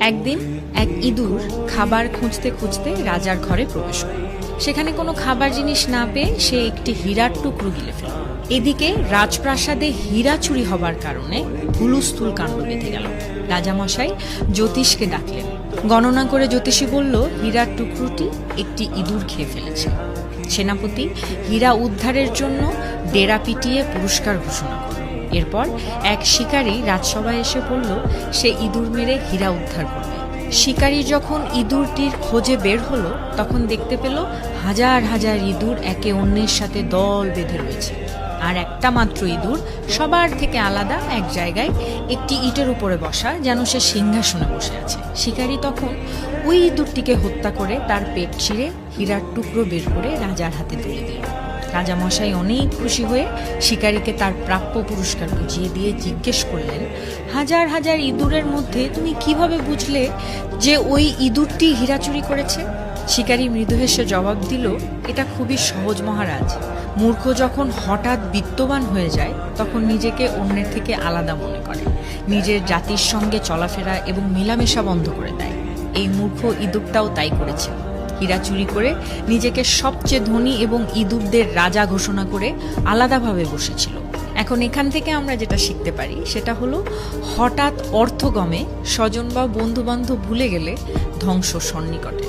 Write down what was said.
একদিন এক ইঁদুর খাবার খুঁজতে খুঁজতে রাজার ঘরে প্রবেশ করে। সেখানে কোনো খাবার জিনিস না পেয়ে সে একটি হীরার টুকরো গিলে ফেলে। এদিকে রাজপ্রাসাদে হীরা চুরি হবার কারণে হুলুস্থুল কাণ্ড বেঁধে গেল। রাজামশাই জ্যোতিষকে ডাকলেন। গণনা করে জ্যোতিষী বলল হীরার টুকরোটি একটি ইঁদুর খেয়ে ফেলেছে। সেনাপতি হীরা উদ্ধারের জন্য ডেরা পিটিয়ে পুরস্কার ঘোষণা করল। এরপর এক শিকারী রাজসভায় এসে বলল সে ইঁদুর মেরে হীরা উদ্ধার করবে। শিকারী যখন ইঁদুরটির খোঁজে বের হলো তখন দেখতে পেল হাজার হাজার ইঁদুর একে অন্যের সাথে দল বেঁধে রয়েছে, আর একটা মাত্র ইঁদুর সবার থেকে আলাদা এক জায়গায় একটি ইটের উপরে বসা, যেন সে সিংহাসনে বসে আছে। শিকারী তখন ওই ইঁদুরটিকে হত্যা করে তার পেট চিরে হীরার টুকরো বের করে রাজার হাতে তুলে দিল। রাজামশাই অনেক খুশি হয়ে শিকারীকে তার প্রাপ্য পুরস্কার বুঝিয়ে দিয়ে জিজ্ঞেস করলেন, হাজার হাজার ইঁদুরের মধ্যে তুমি কিভাবে বুঝলে যে ওই ইঁদুরটি হীরা চুরি করেছে? শিকারী মৃদু হেসে জবাব দিল, এটা খুবই সহজ মহারাজ। মূর্খ যখন হঠাৎ বিত্তবান হয়ে যায় তখন নিজেকে অন্যের থেকে আলাদা মনে করে, নিজের জাতির সঙ্গে চলাফেরা এবং মেলামেশা বন্ধ করে দেয়। এই মূর্খ ইঁদুরটাও তাই করেছে। হীরা চুরি করে নিজেকে সবচেয়ে ধনী এবং ইঁদুরদের রাজা ঘোষণা করে আলাদাভাবে বসেছিল। এখন এখান থেকে আমরা যেটা শিখতে পারি সেটা হলো, হঠাৎ অর্থগমে স্বজন বা বন্ধু বান্ধব ভুলে গেলে ধ্বংস সন্নিকটে।